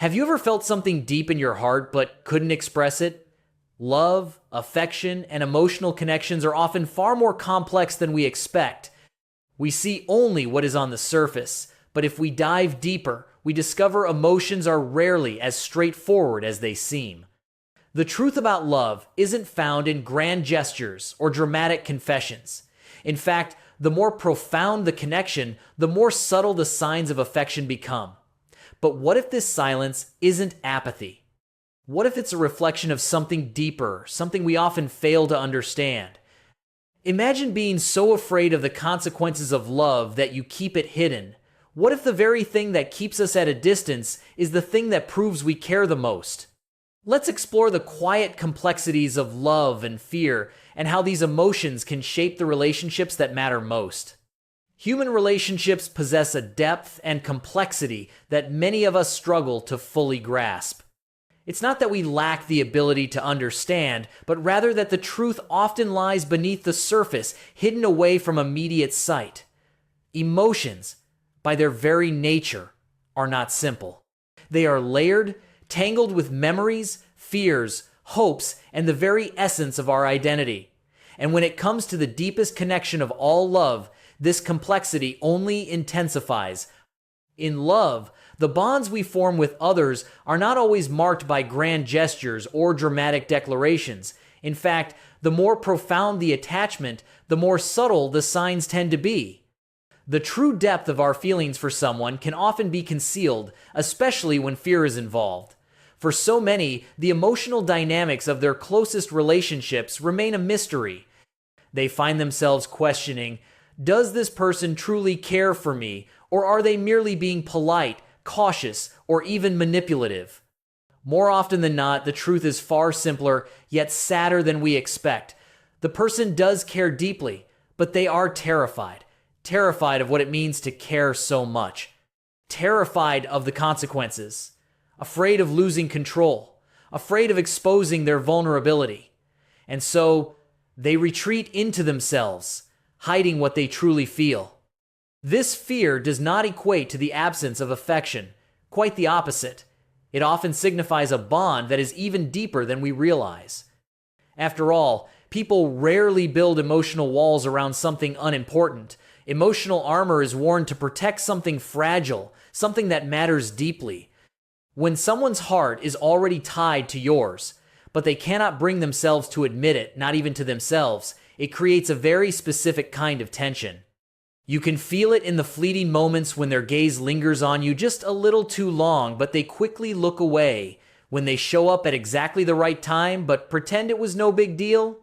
Have you ever felt something deep in your heart but couldn't express it? Love, affection, and emotional connections are often far more complex than we expect. We see only what is on the surface, but if we dive deeper, we discover emotions are rarely as straightforward as they seem. The truth about love isn't found in grand gestures or dramatic confessions. In fact, the more profound the connection, the more subtle the signs of affection become. But what if this silence isn't apathy? What if it's a reflection of something deeper, something we often fail to understand? Imagine being so afraid of the consequences of love that you keep it hidden. What if the very thing that keeps us at a distance is the thing that proves we care the most? Let's explore the quiet complexities of love and fear and how these emotions can shape the relationships that matter most. Human relationships possess a depth and complexity that many of us struggle to fully grasp. It's not that we lack the ability to understand, but rather that the truth often lies beneath the surface, hidden away from immediate sight. Emotions, by their very nature, are not simple. They are layered, tangled with memories, fears, hopes, and the very essence of our identity. And when it comes to the deepest connection of all love, this complexity only intensifies. In love, the bonds we form with others are not always marked by grand gestures or dramatic declarations. In fact, the more profound the attachment, the more subtle the signs tend to be. The true depth of our feelings for someone can often be concealed, especially when fear is involved. For so many, the emotional dynamics of their closest relationships remain a mystery. They find themselves questioning, does this person truly care for me, or are they merely being polite, cautious, or even manipulative? More often than not, the truth is far simpler, yet sadder than we expect. The person does care deeply, but they are terrified. Terrified of what it means to care so much. Terrified of the consequences. Afraid of losing control. Afraid of exposing their vulnerability. And so, they retreat into themselves, hiding what they truly feel. This fear does not equate to the absence of affection. Quite the opposite. It often signifies a bond that is even deeper than we realize. After all, people rarely build emotional walls around something unimportant. Emotional armor is worn to protect something fragile, something that matters deeply. When someone's heart is already tied to yours, but they cannot bring themselves to admit it, not even to themselves, it creates a very specific kind of tension. You can feel it in the fleeting moments when their gaze lingers on you just a little too long, but they quickly look away, when they show up at exactly the right time but pretend it was no big deal.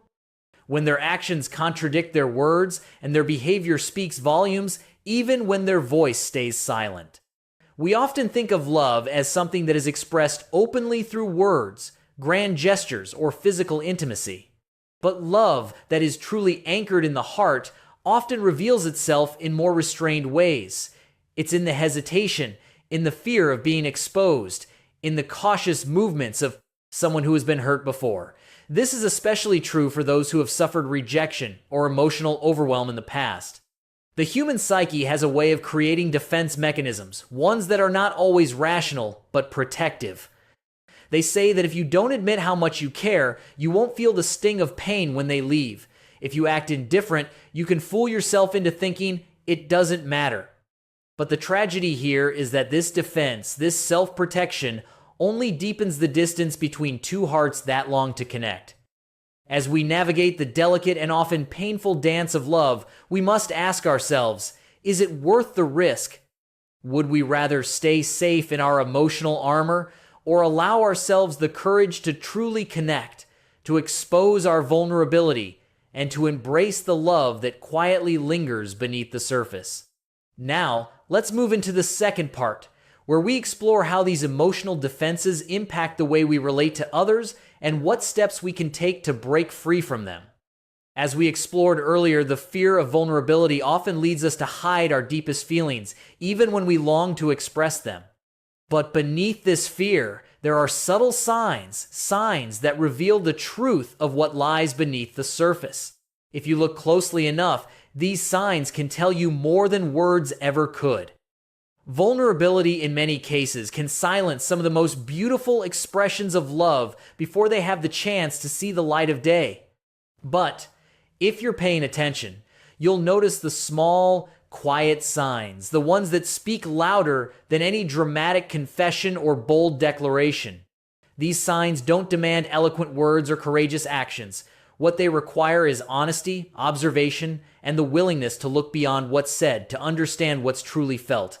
When their actions contradict their words and their behavior speaks volumes, even when their voice stays silent. We often think of love as something that is expressed openly through words, grand gestures, or physical intimacy. But love that is truly anchored in the heart often reveals itself in more restrained ways. It's in the hesitation, in the fear of being exposed, in the cautious movements of someone who has been hurt before. This is especially true for those who have suffered rejection or emotional overwhelm in the past. The human psyche has a way of creating defense mechanisms, ones that are not always rational, but protective. They say that if you don't admit how much you care, you won't feel the sting of pain when they leave. If you act indifferent, you can fool yourself into thinking it doesn't matter. But the tragedy here is that this defense, this self-protection, only deepens the distance between two hearts that long to connect. As we navigate the delicate and often painful dance of love, we must ask ourselves, is it worth the risk? Would we rather stay safe in our emotional armor, or allow ourselves the courage to truly connect, to expose our vulnerability, and to embrace the love that quietly lingers beneath the surface? Now, let's move into the second part, where we explore how these emotional defenses impact the way we relate to others and what steps we can take to break free from them. As we explored earlier, the fear of vulnerability often leads us to hide our deepest feelings, even when we long to express them. But beneath this fear, there are subtle signs that reveal the truth of what lies beneath the surface. If you look closely enough, these signs can tell you more than words ever could. Vulnerability in many cases can silence some of the most beautiful expressions of love before they have the chance to see the light of day. But if you're paying attention, you'll notice the small, quiet signs, the ones that speak louder than any dramatic confession or bold declaration. These signs don't demand eloquent words or courageous actions. What they require is honesty, observation, and the willingness to look beyond what's said, to understand what's truly felt.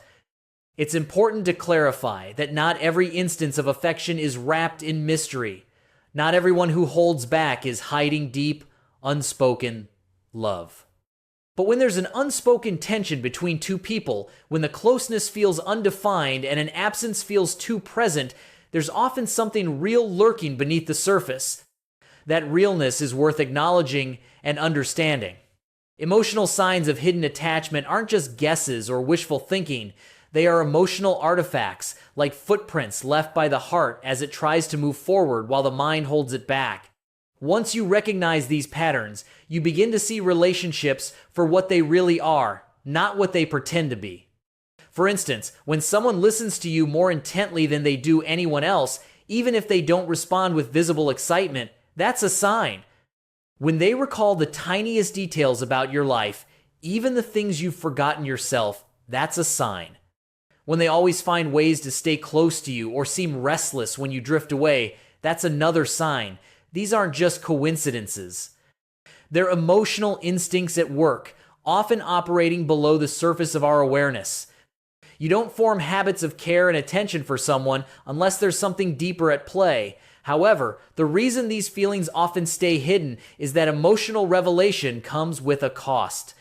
It's important to clarify that not every instance of affection is wrapped in mystery. Not everyone who holds back is hiding deep, unspoken love. But when there's an unspoken tension between two people, when the closeness feels undefined and an absence feels too present, there's often something real lurking beneath the surface. That realness is worth acknowledging and understanding. Emotional signs of hidden attachment aren't just guesses or wishful thinking. They are emotional artifacts, like footprints left by the heart as it tries to move forward while the mind holds it back. Once you recognize these patterns, you begin to see relationships for what they really are, not what they pretend to be. For instance, when someone listens to you more intently than they do anyone else, even if they don't respond with visible excitement, that's a sign. When they recall the tiniest details about your life, even the things you've forgotten yourself, that's a sign. When they always find ways to stay close to you or seem restless when you drift away, that's another sign. These aren't just coincidences. They're emotional instincts at work, often operating below the surface of our awareness. You don't form habits of care and attention for someone unless there's something deeper at play. However, the reason these feelings often stay hidden is that emotional revelation comes with a cost.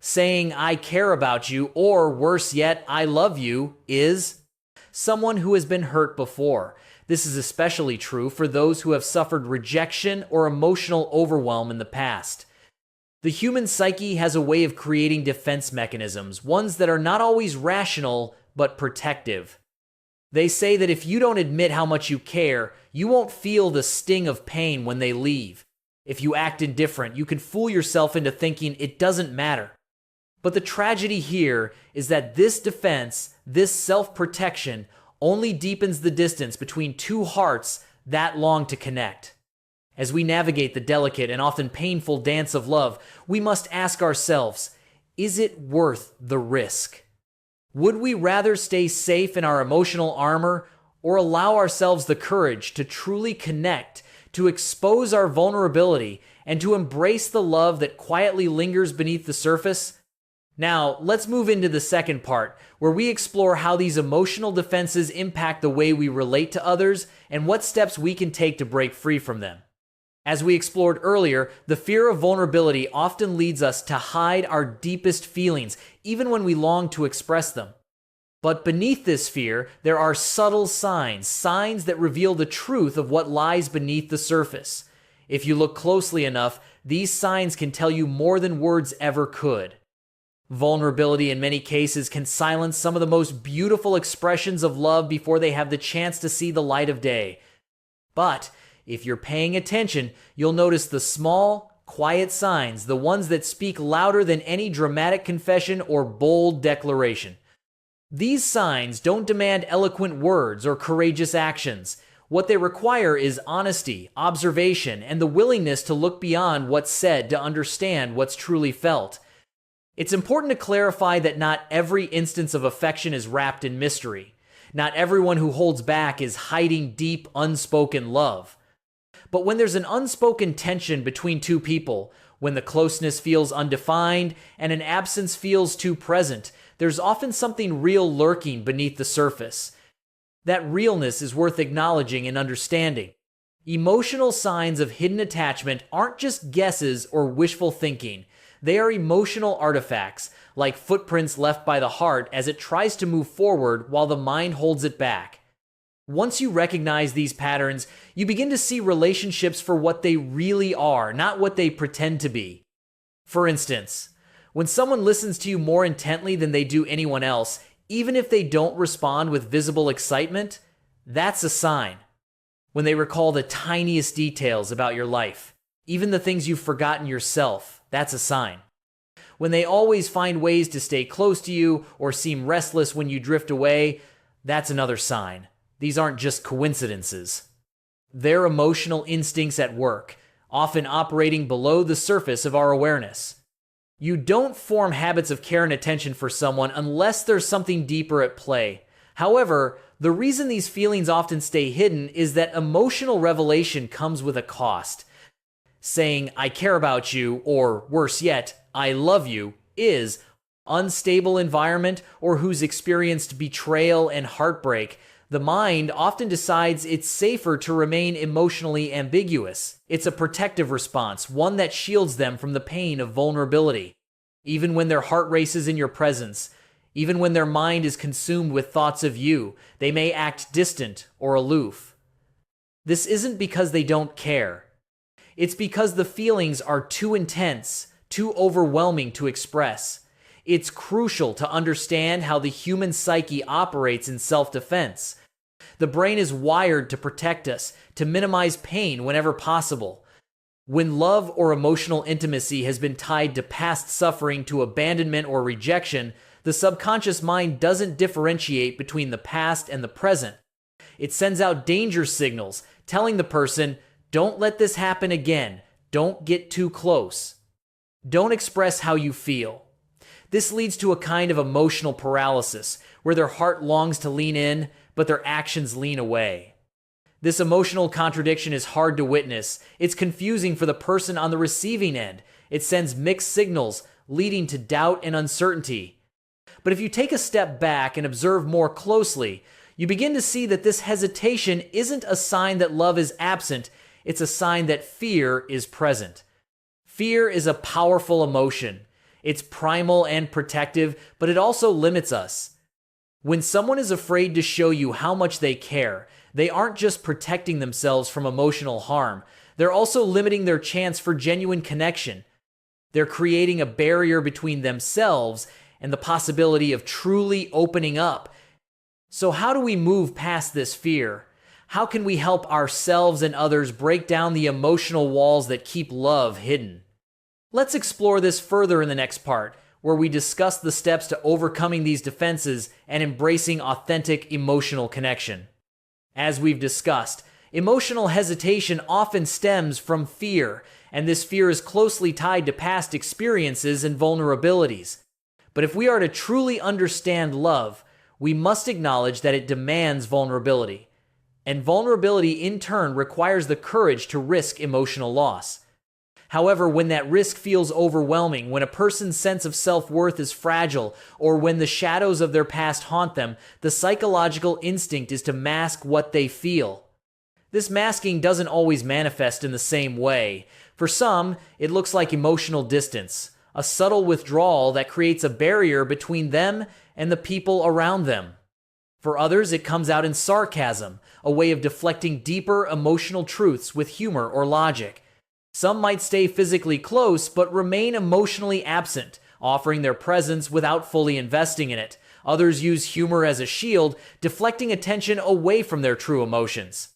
Saying "I care about you," or worse yet, "I love you," is someone who has been hurt before. This is especially true for those who have suffered rejection or emotional overwhelm in the past. The human psyche has a way of creating defense mechanisms, ones that are not always rational, but protective. They say that if you don't admit how much you care, you won't feel the sting of pain when they leave. If you act indifferent, you can fool yourself into thinking it doesn't matter. But the tragedy here is that this defense, this self-protection, only deepens the distance between two hearts that long to connect. As we navigate the delicate and often painful dance of love, we must ask ourselves, is it worth the risk? Would we rather stay safe in our emotional armor or allow ourselves the courage to truly connect, to expose our vulnerability, and to embrace the love that quietly lingers beneath the surface? Now, let's move into the second part, where we explore how these emotional defenses impact the way we relate to others and what steps we can take to break free from them. As we explored earlier, the fear of vulnerability often leads us to hide our deepest feelings, even when we long to express them. But beneath this fear, there are subtle signs, signs that reveal the truth of what lies beneath the surface. If you look closely enough, these signs can tell you more than words ever could. Vulnerability in many cases can silence some of the most beautiful expressions of love before they have the chance to see the light of day. But if you're paying attention, you'll notice the small, quiet signs, the ones that speak louder than any dramatic confession or bold declaration. These signs don't demand eloquent words or courageous actions. What they require is honesty, observation, and the willingness to look beyond what's said to understand what's truly felt. It's important to clarify that not every instance of affection is wrapped in mystery. Not everyone who holds back is hiding deep, unspoken love. But when there's an unspoken tension between two people, when the closeness feels undefined and an absence feels too present, there's often something real lurking beneath the surface. That realness is worth acknowledging and understanding. Emotional signs of hidden attachment aren't just guesses or wishful thinking. They are emotional artifacts, like footprints left by the heart as it tries to move forward while the mind holds it back. Once you recognize these patterns, you begin to see relationships for what they really are, not what they pretend to be. For instance, when someone listens to you more intently than they do anyone else, even if they don't respond with visible excitement, that's a sign. When they recall the tiniest details about your life, even the things you've forgotten yourself, that's a sign. when they always find ways to stay close to you or seem restless when you drift away, that's another sign. These aren't just coincidences. They're emotional instincts at work, often operating below the surface of our awareness. You don't form habits of care and attention for someone unless there's something deeper at play. However, the reason these feelings often stay hidden is that emotional revelation comes with a cost. Saying, "I care about you," or worse yet, "I love you," is unstable environment or who's experienced betrayal and heartbreak. The mind often decides it's safer to remain emotionally ambiguous. It's a protective response, one that shields them from the pain of vulnerability. Even when their heart races in your presence, even when their mind is consumed with thoughts of you, they may act distant or aloof. This isn't because they don't care. It's because the feelings are too intense, too overwhelming to express. It's crucial to understand how the human psyche operates in self-defense. The brain is wired to protect us, to minimize pain whenever possible. When love or emotional intimacy has been tied to past suffering, to abandonment or rejection, the subconscious mind doesn't differentiate between the past and the present. It sends out danger signals, telling the person, "Don't let this happen again. Don't get too close. Don't express how you feel." This leads to a kind of emotional paralysis, where their heart longs to lean in, but their actions lean away. This emotional contradiction is hard to witness. It's confusing for the person on the receiving end. It sends mixed signals, leading to doubt and uncertainty. But if you take a step back and observe more closely, you begin to see that this hesitation isn't a sign that love is absent, it's a sign that fear is present. Fear is a powerful emotion. It's primal and protective, but it also limits us. When someone is afraid to show you how much they care, they aren't just protecting themselves from emotional harm, they're also limiting their chance for genuine connection. They're creating a barrier between themselves and the possibility of truly opening up. So how do we move past this fear? How can we help ourselves and others break down the emotional walls that keep love hidden? Let's explore this further in the next part, where we discuss the steps to overcoming these defenses and embracing authentic emotional connection. As we've discussed, emotional hesitation often stems from fear, and this fear is closely tied to past experiences and vulnerabilities. But if we are to truly understand love, we must acknowledge that it demands vulnerability. And vulnerability in turn requires the courage to risk emotional loss. However, when that risk feels overwhelming, when a person's sense of self-worth is fragile, or when the shadows of their past haunt them, the psychological instinct is to mask what they feel. This masking doesn't always manifest in the same way. For some, it looks like emotional distance, a subtle withdrawal that creates a barrier between them and the people around them. For others, it comes out in sarcasm, a way of deflecting deeper emotional truths with humor or logic. Some might stay physically close but remain emotionally absent, offering their presence without fully investing in it. Others use humor as a shield, deflecting attention away from their true emotions.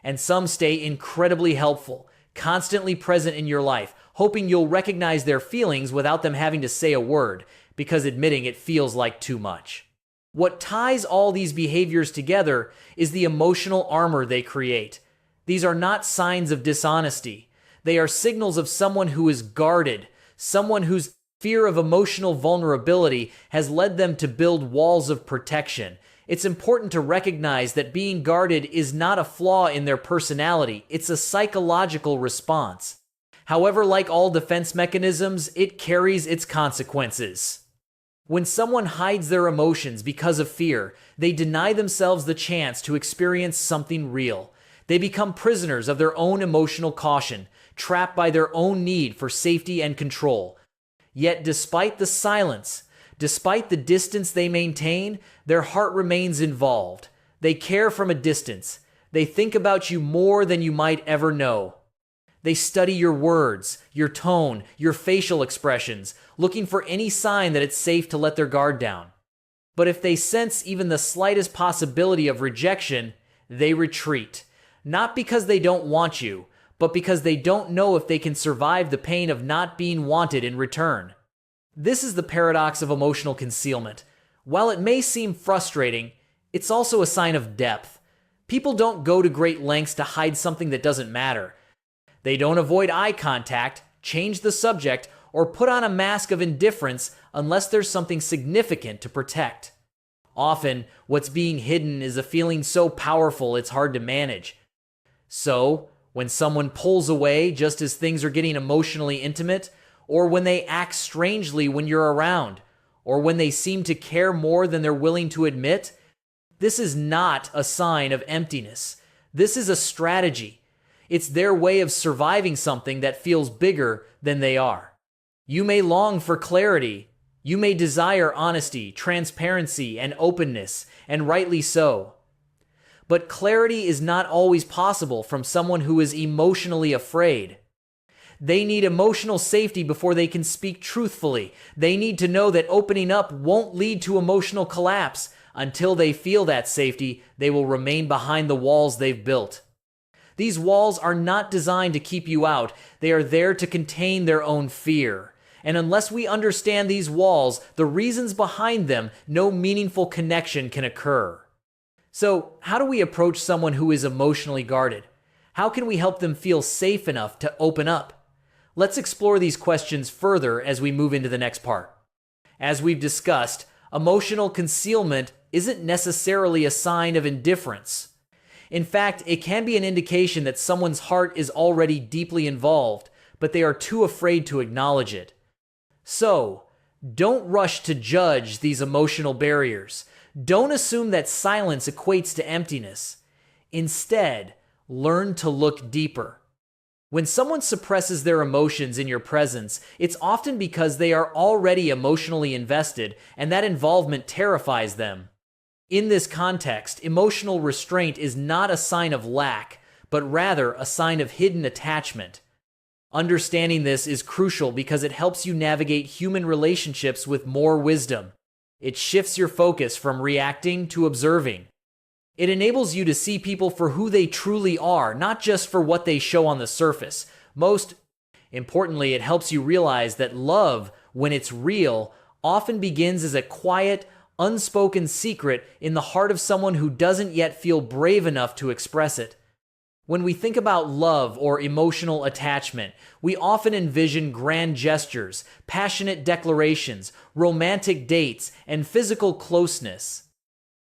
And some stay incredibly helpful, constantly present in your life, hoping you'll recognize their feelings without them having to say a word, because admitting it feels like too much. What ties all these behaviors together is the emotional armor they create. These are not signs of dishonesty. They are signals of someone who is guarded, someone whose fear of emotional vulnerability has led them to build walls of protection. It's important to recognize that being guarded is not a flaw in their personality, it's a psychological response. However, like all defense mechanisms, it carries its consequences. When someone hides their emotions because of fear, they deny themselves the chance to experience something real. They become prisoners of their own emotional caution, trapped by their own need for safety and control. Yet despite the silence, despite the distance they maintain, their heart remains involved. They care from a distance. They think about you more than you might ever know. They study your words, your tone, your facial expressions, looking for any sign that it's safe to let their guard down. But if they sense even the slightest possibility of rejection, they retreat. Not because they don't want you, but because they don't know if they can survive the pain of not being wanted in return. This is the paradox of emotional concealment. While it may seem frustrating, it's also a sign of depth. People don't go to great lengths to hide something that doesn't matter. They don't avoid eye contact, change the subject, or put on a mask of indifference unless there's something significant to protect. Often, what's being hidden is a feeling so powerful it's hard to manage. So, when someone pulls away just as things are getting emotionally intimate, or when they act strangely when you're around, or when they seem to care more than they're willing to admit, this is not a sign of emptiness. This is a strategy. It's their way of surviving something that feels bigger than they are. You may long for clarity. You may desire honesty, transparency, and openness, and rightly so. But clarity is not always possible from someone who is emotionally afraid. They need emotional safety before they can speak truthfully. They need to know that opening up won't lead to emotional collapse. Until they feel that safety, they will remain behind the walls they've built. These walls are not designed to keep you out. They are there to contain their own fear. And unless we understand these walls, the reasons behind them, no meaningful connection can occur. So, how do we approach someone who is emotionally guarded? How can we help them feel safe enough to open up? Let's explore these questions further as we move into the next part. As we've discussed, emotional concealment isn't necessarily a sign of indifference. In fact, it can be an indication that someone's heart is already deeply involved, but they are too afraid to acknowledge it. So, don't rush to judge these emotional barriers. Don't assume that silence equates to emptiness. Instead, learn to look deeper. When someone suppresses their emotions in your presence, it's often because they are already emotionally invested, and that involvement terrifies them. In this context, emotional restraint is not a sign of lack, but rather a sign of hidden attachment. Understanding this is crucial because it helps you navigate human relationships with more wisdom. It shifts your focus from reacting to observing. It enables you to see people for who they truly are, not just for what they show on the surface. Most importantly, it helps you realize that love, when it's real, often begins as a quiet, unspoken secret in the heart of someone who doesn't yet feel brave enough to express it. When we think about love or emotional attachment, we often envision grand gestures, passionate declarations, romantic dates, and physical closeness.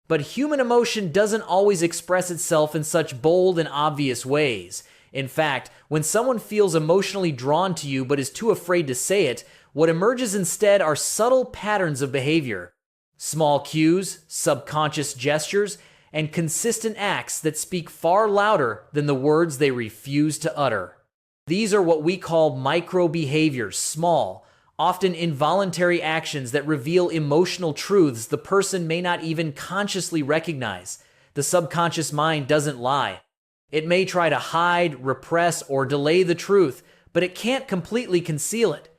But human emotion doesn't always express itself in such bold and obvious ways. In fact, when someone feels emotionally drawn to you but is too afraid to say it, what emerges instead are subtle patterns of behavior. Small cues, subconscious gestures, and consistent acts that speak far louder than the words they refuse to utter. These are what we call micro-behaviors, small, often involuntary actions that reveal emotional truths the person may not even consciously recognize. The subconscious mind doesn't lie. It may try to hide, repress, or delay the truth, but it can't completely conceal it.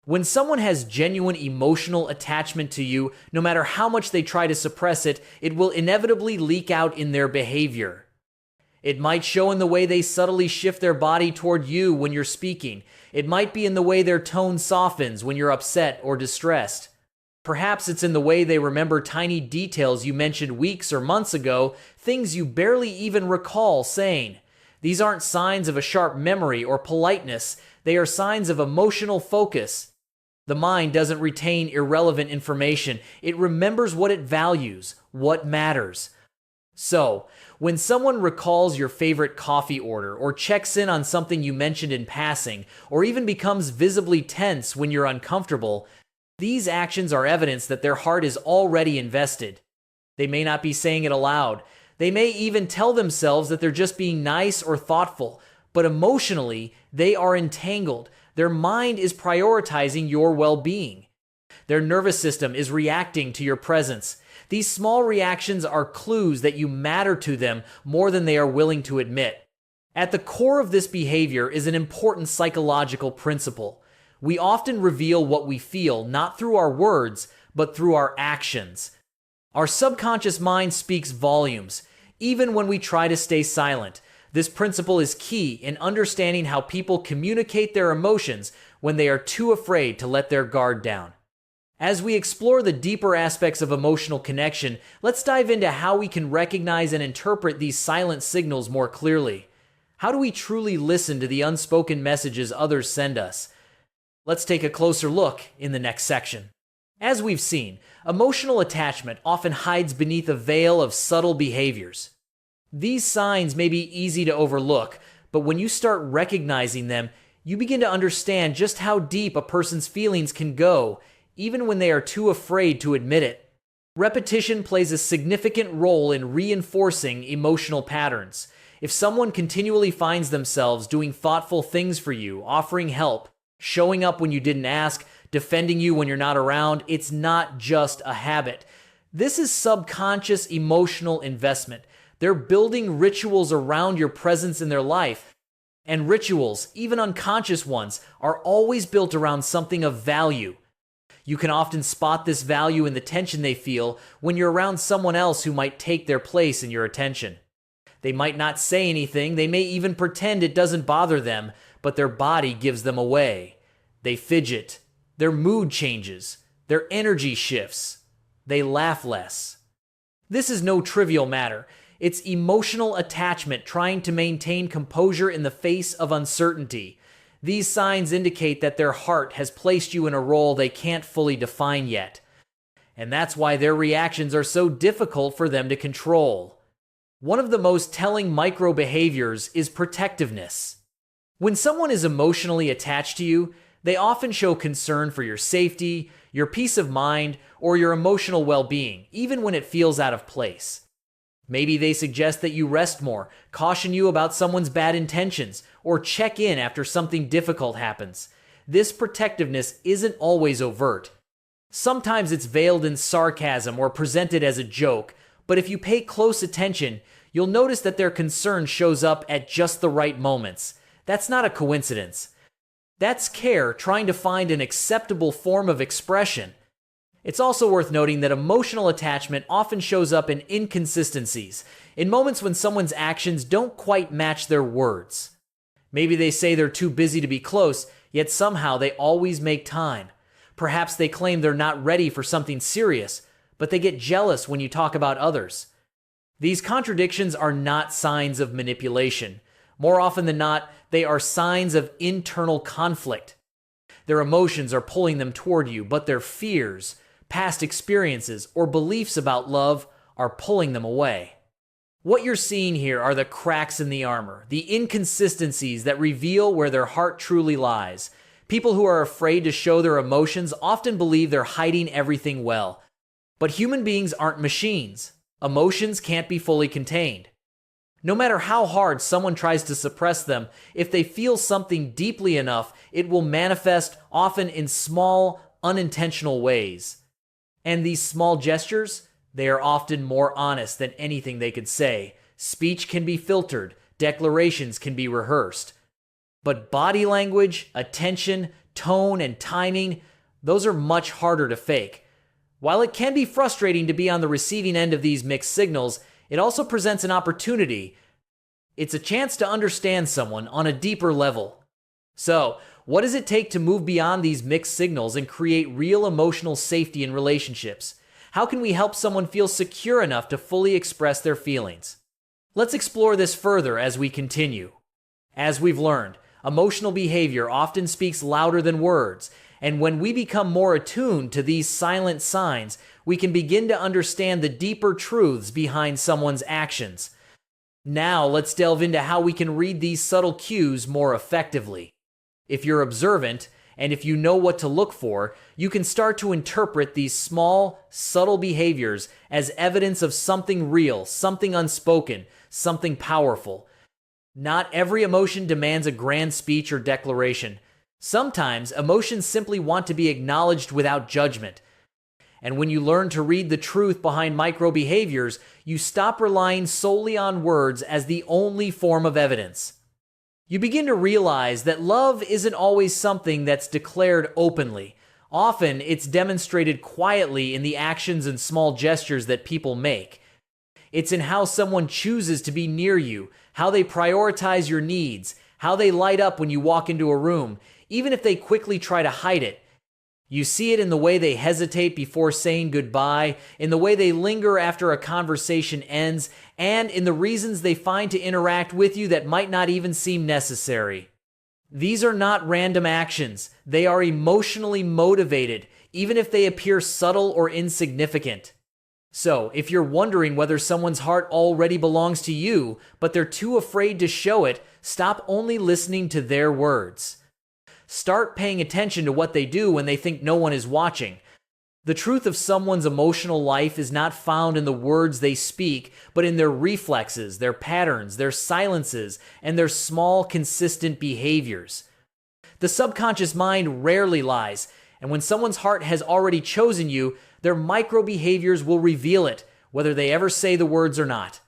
When someone has genuine emotional attachment to you, no matter how much they try to suppress it, it will inevitably leak out in their behavior. It might show in the way they subtly shift their body toward you when you're speaking. It might be in the way their tone softens when you're upset or distressed. Perhaps it's in the way they remember tiny details you mentioned weeks or months ago, things you barely even recall saying. These aren't signs of a sharp memory or politeness. They are signs of emotional focus. The mind doesn't retain irrelevant information. It remembers what it values, what matters. So, when someone recalls your favorite coffee order, or checks in on something you mentioned in passing, or even becomes visibly tense when you're uncomfortable, these actions are evidence that their heart is already invested. They may not be saying it aloud. They may even tell themselves that they're just being nice or thoughtful, but emotionally, they are entangled. Their mind is prioritizing your well-being. Their nervous system is reacting to your presence. These small reactions are clues that you matter to them more than they are willing to admit. At the core of this behavior is an important psychological principle. We often reveal what we feel not through our words, but through our actions. Our subconscious mind speaks volumes, even when we try to stay silent. This principle is key in understanding how people communicate their emotions when they are too afraid to let their guard down. As we explore the deeper aspects of emotional connection, let's dive into how we can recognize and interpret these silent signals more clearly. How do we truly listen to the unspoken messages others send us? Let's take a closer look in the next section. As we've seen, emotional attachment often hides beneath a veil of subtle behaviors. These signs may be easy to overlook, but when you start recognizing them, you begin to understand just how deep a person's feelings can go, even when they are too afraid to admit it. Repetition plays a significant role in reinforcing emotional patterns. If someone continually finds themselves doing thoughtful things for you, offering help, showing up when you didn't ask, defending you when you're not around, it's not just a habit. This is subconscious emotional investment. They're building rituals around your presence in their life. And rituals, even unconscious ones, are always built around something of value. You can often spot this value in the tension they feel when you're around someone else who might take their place in your attention. They might not say anything, they may even pretend it doesn't bother them, but their body gives them away. They fidget, their mood changes, their energy shifts, they laugh less. This is no trivial matter. It's emotional attachment trying to maintain composure in the face of uncertainty. These signs indicate that their heart has placed you in a role they can't fully define yet. And that's why their reactions are so difficult for them to control. One of the most telling micro behaviors is protectiveness. When someone is emotionally attached to you, they often show concern for your safety, your peace of mind, or your emotional well-being, even when it feels out of place. Maybe they suggest that you rest more, caution you about someone's bad intentions, or check in after something difficult happens. This protectiveness isn't always overt. Sometimes it's veiled in sarcasm or presented as a joke, but if you pay close attention, you'll notice that their concern shows up at just the right moments. That's not a coincidence. That's care trying to find an acceptable form of expression. It's also worth noting that emotional attachment often shows up in inconsistencies, in moments when someone's actions don't quite match their words. Maybe they say they're too busy to be close, yet somehow they always make time. Perhaps they claim they're not ready for something serious, but they get jealous when you talk about others. These contradictions are not signs of manipulation. More often than not, they are signs of internal conflict. Their emotions are pulling them toward you, but their fears, past experiences, or beliefs about love are pulling them away. What you're seeing here are the cracks in the armor, the inconsistencies that reveal where their heart truly lies. People who are afraid to show their emotions often believe they're hiding everything well. But human beings aren't machines. Emotions can't be fully contained. No matter how hard someone tries to suppress them, if they feel something deeply enough, it will manifest often in small, unintentional ways. And these small gestures, they are often more honest than anything they could say. Speech can be filtered, declarations can be rehearsed. But body language, attention, tone, and timing, those are much harder to fake. While it can be frustrating to be on the receiving end of these mixed signals, it also presents an opportunity. It's a chance to understand someone on a deeper level. So, what does it take to move beyond these mixed signals and create real emotional safety in relationships? How can we help someone feel secure enough to fully express their feelings? Let's explore this further as we continue. As we've learned, emotional behavior often speaks louder than words, and when we become more attuned to these silent signs, we can begin to understand the deeper truths behind someone's actions. Now, let's delve into how we can read these subtle cues more effectively. If you're observant, and if you know what to look for, you can start to interpret these small, subtle behaviors as evidence of something real, something unspoken, something powerful. Not every emotion demands a grand speech or declaration. Sometimes emotions simply want to be acknowledged without judgment. And when you learn to read the truth behind micro behaviors, you stop relying solely on words as the only form of evidence. You begin to realize that love isn't always something that's declared openly. Often, it's demonstrated quietly in the actions and small gestures that people make. It's in how someone chooses to be near you, how they prioritize your needs, how they light up when you walk into a room, even if they quickly try to hide it. You see it in the way they hesitate before saying goodbye, in the way they linger after a conversation ends, and in the reasons they find to interact with you that might not even seem necessary. These are not random actions. They are emotionally motivated, even if they appear subtle or insignificant. So, if you're wondering whether someone's heart already belongs to you, but they're too afraid to show it, stop only listening to their words. Start paying attention to what they do when they think no one is watching. The truth of someone's emotional life is not found in the words they speak, but in their reflexes, their patterns, their silences, and their small, consistent behaviors. The subconscious mind rarely lies, and when someone's heart has already chosen you, their micro behaviors will reveal it, whether they ever say the words or not.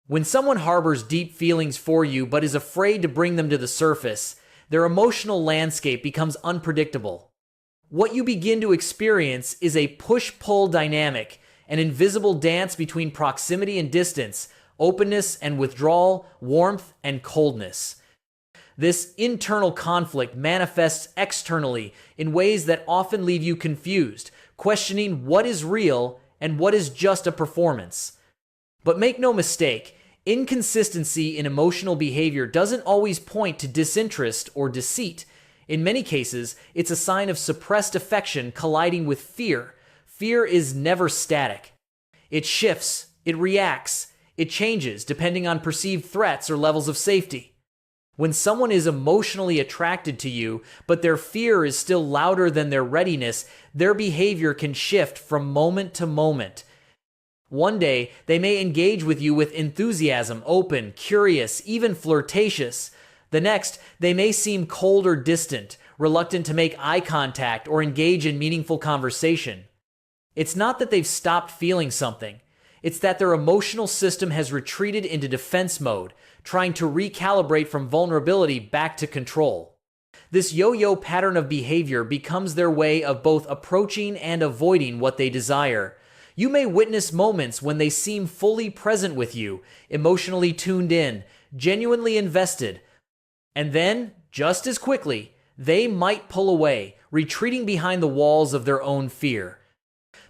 When someone harbors deep feelings for you but is afraid to bring them to the surface, their emotional landscape becomes unpredictable. What you begin to experience is a push-pull dynamic, an invisible dance between proximity and distance, openness and withdrawal, warmth and coldness. This internal conflict manifests externally in ways that often leave you confused, questioning what is real and what is just a performance. But make no mistake, inconsistency in emotional behavior doesn't always point to disinterest or deceit. In many cases, it's a sign of suppressed affection colliding with fear. Fear is never static. It shifts, it reacts, it changes depending on perceived threats or levels of safety. When someone is emotionally attracted to you, but their fear is still louder than their readiness, their behavior can shift from moment to moment. One day, they may engage with you with enthusiasm, open, curious, even flirtatious. The next, they may seem cold or distant, reluctant to make eye contact or engage in meaningful conversation. It's not that they've stopped feeling something. It's that their emotional system has retreated into defense mode, trying to recalibrate from vulnerability back to control. This yo-yo pattern of behavior becomes their way of both approaching and avoiding what they desire. You may witness moments when they seem fully present with you, emotionally tuned in, genuinely invested. And then, just as quickly, they might pull away, retreating behind the walls of their own fear.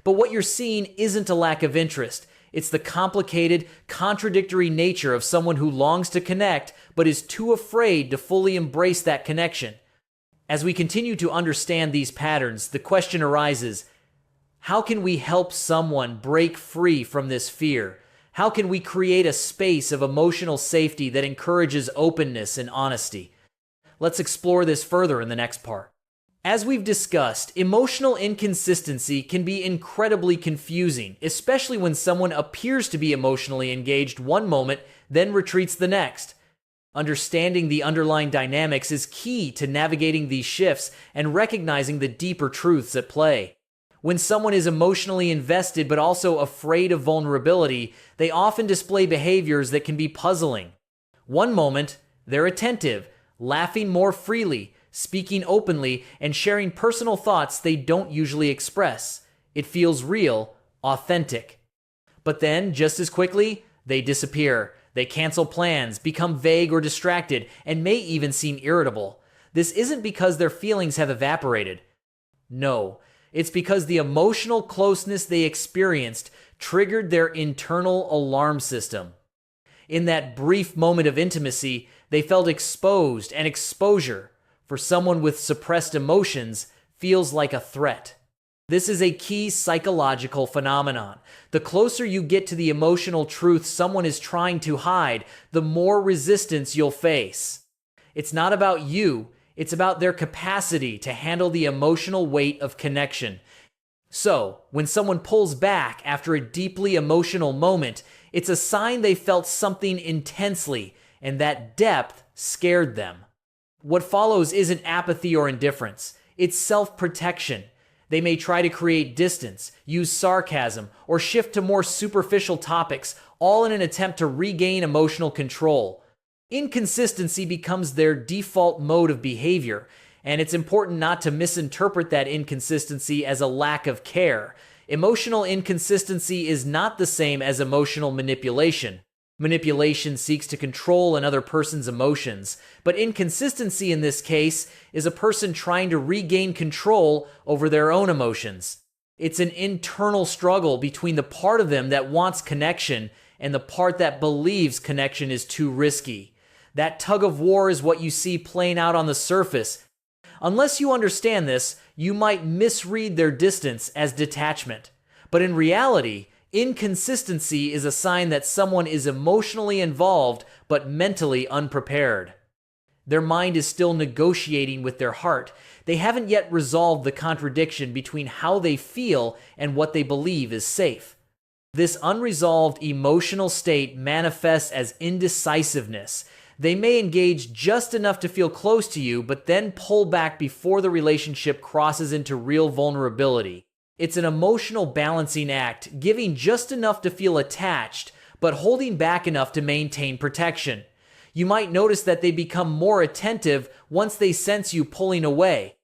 But what you're seeing isn't a lack of interest. It's the complicated, contradictory nature of someone who longs to connect, but is too afraid to fully embrace that connection. As we continue to understand these patterns, the question arises, how can we help someone break free from this fear? How can we create a space of emotional safety that encourages openness and honesty? Let's explore this further in the next part. As we've discussed, emotional inconsistency can be incredibly confusing, especially when someone appears to be emotionally engaged one moment, then retreats the next. Understanding the underlying dynamics is key to navigating these shifts and recognizing the deeper truths at play. When someone is emotionally invested but also afraid of vulnerability, they often display behaviors that can be puzzling. One moment, they're attentive, laughing more freely, speaking openly, and sharing personal thoughts they don't usually express. It feels real, authentic. But then, just as quickly, they disappear. They cancel plans, become vague or distracted, and may even seem irritable. This isn't because their feelings have evaporated. No. It's because the emotional closeness they experienced triggered their internal alarm system. In that brief moment of intimacy, they felt exposed, and exposure, for someone with suppressed emotions, feels like a threat. This is a key psychological phenomenon. The closer you get to the emotional truth someone is trying to hide, the more resistance you'll face. It's not about you. It's about their capacity to handle the emotional weight of connection. So, when someone pulls back after a deeply emotional moment, it's a sign they felt something intensely, and that depth scared them. What follows isn't apathy or indifference. It's self-protection. They may try to create distance, use sarcasm, or shift to more superficial topics, all in an attempt to regain emotional control. Inconsistency becomes their default mode of behavior, and it's important not to misinterpret that inconsistency as a lack of care. Emotional inconsistency is not the same as emotional manipulation. Manipulation seeks to control another person's emotions, but inconsistency in this case is a person trying to regain control over their own emotions. It's an internal struggle between the part of them that wants connection and the part that believes connection is too risky. That tug of war is what you see playing out on the surface. Unless you understand this, you might misread their distance as detachment. But in reality, inconsistency is a sign that someone is emotionally involved but mentally unprepared. Their mind is still negotiating with their heart. They haven't yet resolved the contradiction between how they feel and what they believe is safe. This unresolved emotional state manifests as indecisiveness. They may engage just enough to feel close to you, but then pull back before the relationship crosses into real vulnerability. It's an emotional balancing act, giving just enough to feel attached, but holding back enough to maintain protection. You might notice that they become more attentive once they sense you pulling away.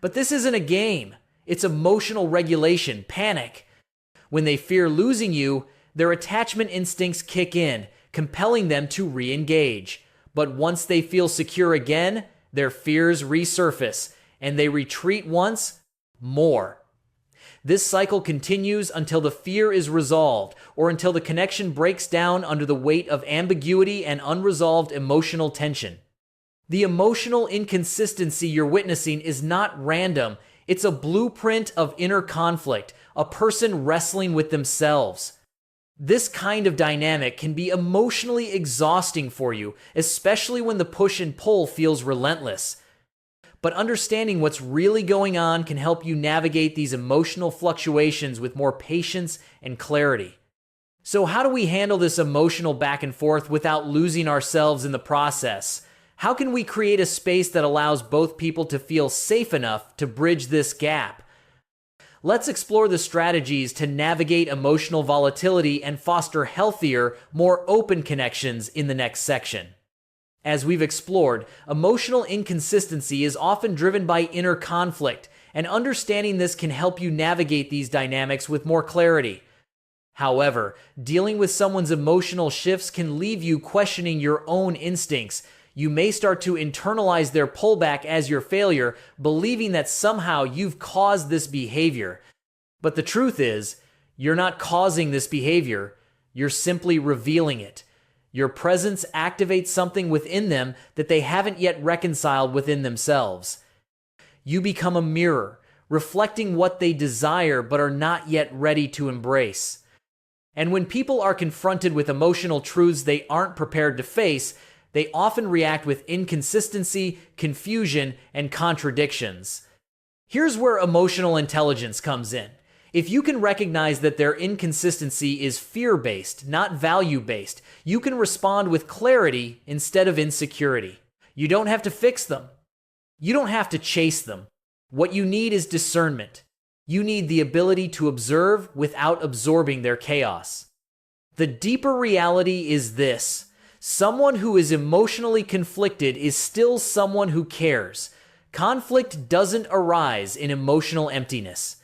But this isn't a game. It's emotional regulation, panic. When they fear losing you, their attachment instincts kick in, compelling them to re-engage. But once they feel secure again, their fears resurface, and they retreat once more. This cycle continues until the fear is resolved, or until the connection breaks down under the weight of ambiguity and unresolved emotional tension. The emotional inconsistency you're witnessing is not random. It's a blueprint of inner conflict, a person wrestling with themselves. This kind of dynamic can be emotionally exhausting for you, especially when the push and pull feels relentless. But understanding what's really going on can help you navigate these emotional fluctuations with more patience and clarity. So how do we handle this emotional back and forth without losing ourselves in the process? How can we create a space that allows both people to feel safe enough to bridge this gap? Let's explore the strategies to navigate emotional volatility and foster healthier, more open connections in the next section. As we've explored, emotional inconsistency is often driven by inner conflict, and understanding this can help you navigate these dynamics with more clarity. However, dealing with someone's emotional shifts can leave you questioning your own instincts. You may start to internalize their pullback as your failure, believing that somehow you've caused this behavior. But the truth is, you're not causing this behavior, you're simply revealing it. Your presence activates something within them that they haven't yet reconciled within themselves. You become a mirror, reflecting what they desire but are not yet ready to embrace. And when people are confronted with emotional truths they aren't prepared to face, they often react with inconsistency, confusion, and contradictions. Here's where emotional intelligence comes in. If you can recognize that their inconsistency is fear-based, not value-based, you can respond with clarity instead of insecurity. You don't have to fix them. You don't have to chase them. What you need is discernment. You need the ability to observe without absorbing their chaos. The deeper reality is this: someone who is emotionally conflicted is still someone who cares. Conflict doesn't arise in emotional emptiness.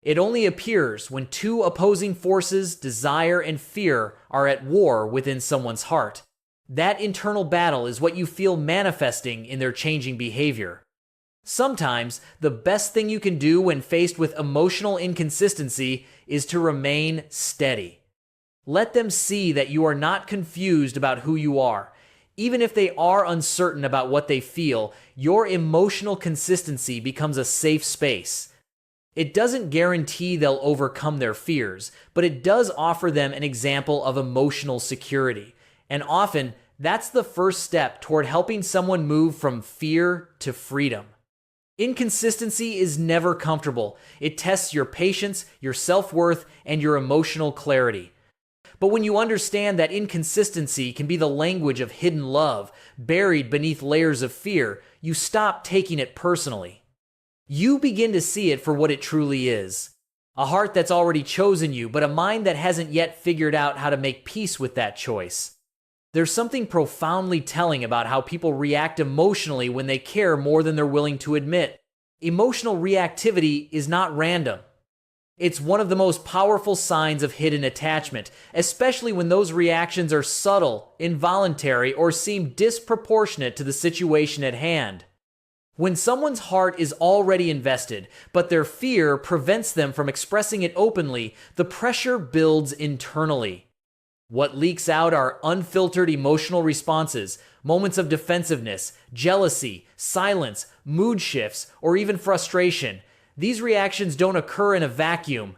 It only appears when two opposing forces, desire and fear, are at war within someone's heart. That internal battle is what you feel manifesting in their changing behavior. Sometimes, the best thing you can do when faced with emotional inconsistency is to remain steady. Let them see that you are not confused about who you are. Even if they are uncertain about what they feel, your emotional consistency becomes a safe space. It doesn't guarantee they'll overcome their fears, but it does offer them an example of emotional security. And often, that's the first step toward helping someone move from fear to freedom. Inconsistency is never comfortable. It tests your patience, your self-worth, and your emotional clarity. But when you understand that inconsistency can be the language of hidden love, buried beneath layers of fear, you stop taking it personally. You begin to see it for what it truly is. A heart that's already chosen you, but a mind that hasn't yet figured out how to make peace with that choice. There's something profoundly telling about how people react emotionally when they care more than they're willing to admit. Emotional reactivity is not random. It's one of the most powerful signs of hidden attachment, especially when those reactions are subtle, involuntary, or seem disproportionate to the situation at hand. When someone's heart is already invested, but their fear prevents them from expressing it openly, the pressure builds internally. What leaks out are unfiltered emotional responses, moments of defensiveness, jealousy, silence, mood shifts, or even frustration. These reactions don't occur in a vacuum.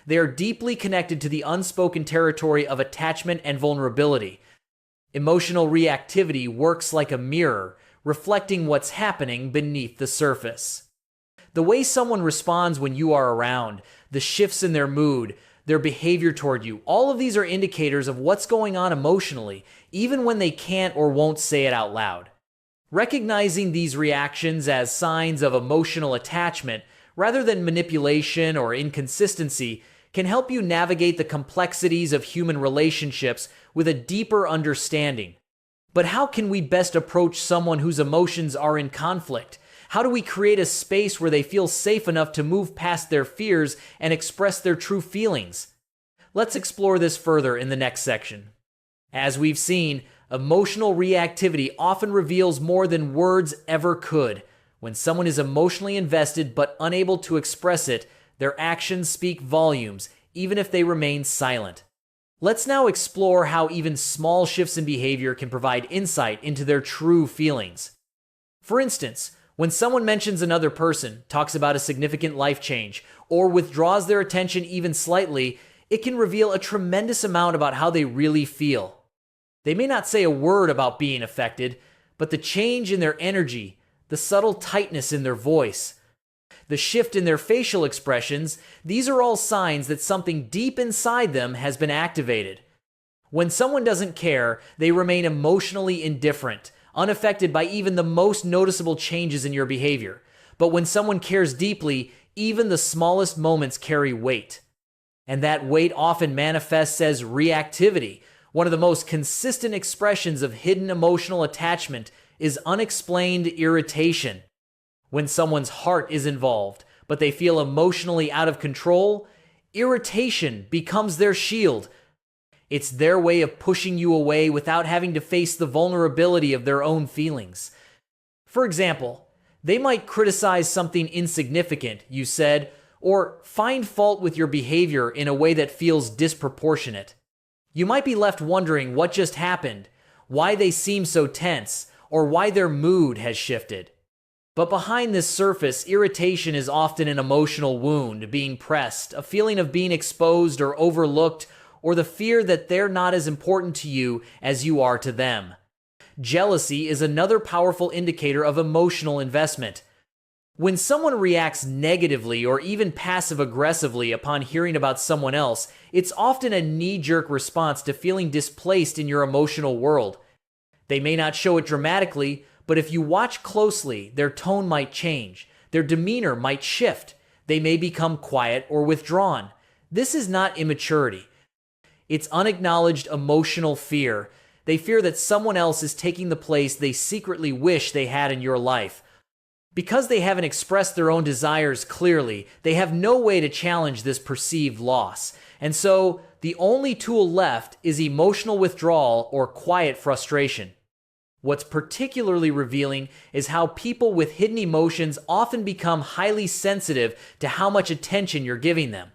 They are deeply connected to the unspoken territory of attachment and vulnerability. Emotional reactivity works like a mirror, reflecting what's happening beneath the surface. The way someone responds when you are around, the shifts in their mood, their behavior toward you, all of these are indicators of what's going on emotionally, even when they can't or won't say it out loud. Recognizing these reactions as signs of emotional attachment, rather than manipulation or inconsistency, can help you navigate the complexities of human relationships with a deeper understanding. But how can we best approach someone whose emotions are in conflict? How do we create a space where they feel safe enough to move past their fears and express their true feelings? Let's explore this further in the next section. As we've seen, emotional reactivity often reveals more than words ever could. When someone is emotionally invested but unable to express it, their actions speak volumes, even if they remain silent. Let's now explore how even small shifts in behavior can provide insight into their true feelings. For instance, when someone mentions another person, talks about a significant life change, or withdraws their attention even slightly, it can reveal a tremendous amount about how they really feel. They may not say a word about being affected, but the change in their energy, the subtle tightness in their voice, the shift in their facial expressions, these are all signs that something deep inside them has been activated. When someone doesn't care, they remain emotionally indifferent, unaffected by even the most noticeable changes in your behavior. But when someone cares deeply, even the smallest moments carry weight. And that weight often manifests as reactivity. One of the most consistent expressions of hidden emotional attachment is unexplained irritation. When someone's heart is involved, but they feel emotionally out of control, irritation becomes their shield. It's their way of pushing you away without having to face the vulnerability of their own feelings. For example, they might criticize something insignificant you said, or find fault with your behavior in a way that feels disproportionate. You might be left wondering what just happened, why they seem so tense, or why their mood has shifted. But behind this surface, irritation is often an emotional wound being pressed, a feeling of being exposed or overlooked, or the fear that they're not as important to you as you are to them. Jealousy is another powerful indicator of emotional investment. When someone reacts negatively or even passive-aggressively upon hearing about someone else, it's often a knee-jerk response to feeling displaced in your emotional world. They may not show it dramatically, but if you watch closely, their tone might change. Their demeanor might shift. They may become quiet or withdrawn. This is not immaturity. It's unacknowledged emotional fear. They fear that someone else is taking the place they secretly wish they had in your life. Because they haven't expressed their own desires clearly, they have no way to challenge this perceived loss. And so, the only tool left is emotional withdrawal or quiet frustration. What's particularly revealing is how people with hidden emotions often become highly sensitive to how much attention you're giving them.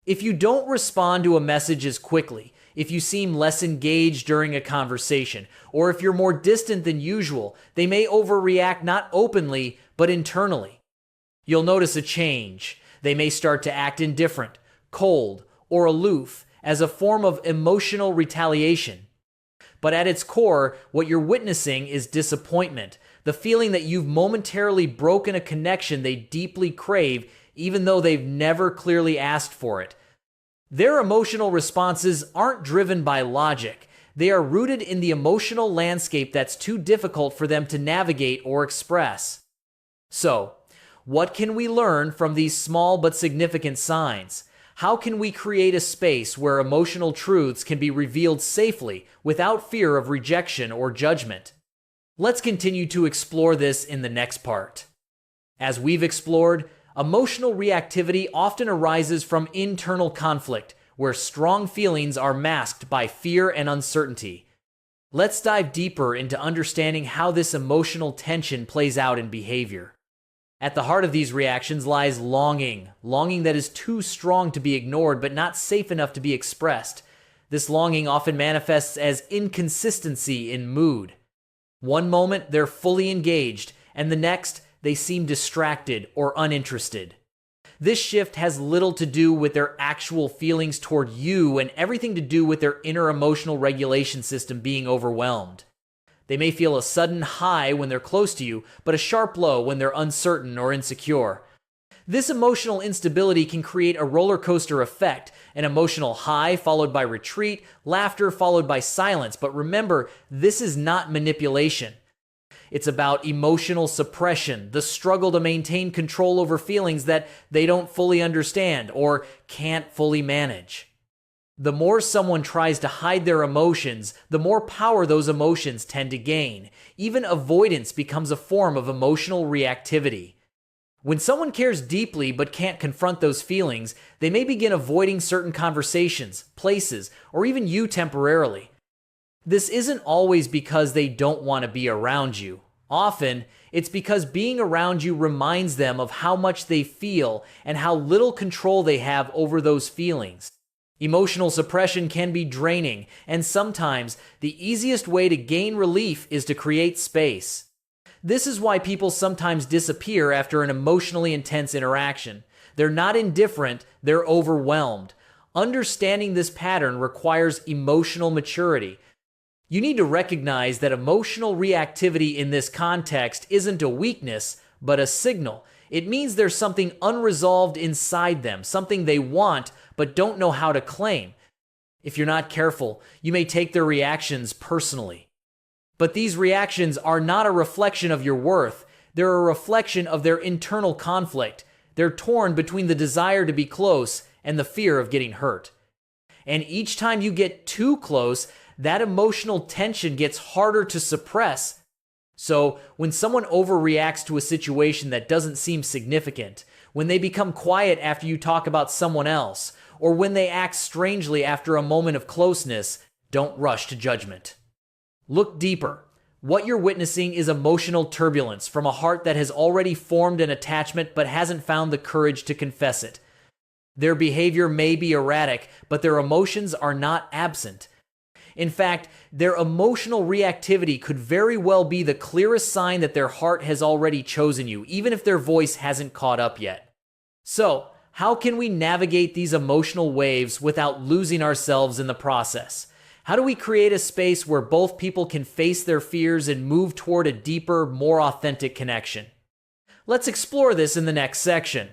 If you don't respond to a message as quickly, if you seem less engaged during a conversation, or if you're more distant than usual, they may overreact not openly, but internally. You'll notice a change. They may start to act indifferent, cold, or aloof as a form of emotional retaliation. But at its core, what you're witnessing is disappointment, the feeling that you've momentarily broken a connection they deeply crave, even though they've never clearly asked for it. Their emotional responses aren't driven by logic. They are rooted in the emotional landscape that's too difficult for them to navigate or express. So, what can we learn from these small but significant signs? How can we create a space where emotional truths can be revealed safely without fear of rejection or judgment? Let's continue to explore this in the next part. As we've explored, Emotional reactivity often arises from internal conflict, where strong feelings are masked by fear and uncertainty. Let's dive deeper into understanding how this emotional tension plays out in behavior. At the heart of these reactions lies longing that is too strong to be ignored but not safe enough to be expressed. This longing often manifests as inconsistency in mood. One moment they're fully engaged, and the next they seem distracted or uninterested. This shift has little to do with their actual feelings toward you and everything to do with their inner emotional regulation system being overwhelmed. They may feel a sudden high when they're close to you, but a sharp low when they're uncertain or insecure. This emotional instability can create a roller coaster effect, an emotional high followed by retreat, laughter followed by silence. But remember, this is not manipulation. It's about emotional suppression, the struggle to maintain control over feelings that they don't fully understand or can't fully manage. The more someone tries to hide their emotions, the more power those emotions tend to gain. Even avoidance becomes a form of emotional reactivity. When someone cares deeply but can't confront those feelings, they may begin avoiding certain conversations, places, or even you temporarily. This isn't always because they don't want to be around you. Often, it's because being around you reminds them of how much they feel and how little control they have over those feelings. Emotional suppression can be draining, and sometimes the easiest way to gain relief is to create space. This is why people sometimes disappear after an emotionally intense interaction. They're not indifferent, they're overwhelmed. Understanding this pattern requires emotional maturity. You need to recognize that emotional reactivity in this context isn't a weakness, but a signal. It means there's something unresolved inside them, something they want but don't know how to claim. If you're not careful, you may take their reactions personally. But these reactions are not a reflection of your worth. They're a reflection of their internal conflict. They're torn between the desire to be close and the fear of getting hurt. And each time you get too close, that emotional tension gets harder to suppress. So, when someone overreacts to a situation that doesn't seem significant, when they become quiet after you talk about someone else, or when they act strangely after a moment of closeness, don't rush to judgment. Look deeper. What you're witnessing is emotional turbulence from a heart that has already formed an attachment but hasn't found the courage to confess it. Their behavior may be erratic, but their emotions are not absent. In fact, their emotional reactivity could very well be the clearest sign that their heart has already chosen you, even if their voice hasn't caught up yet. So, how can we navigate these emotional waves without losing ourselves in the process? How do we create a space where both people can face their fears and move toward a deeper, more authentic connection? Let's explore this in the next section.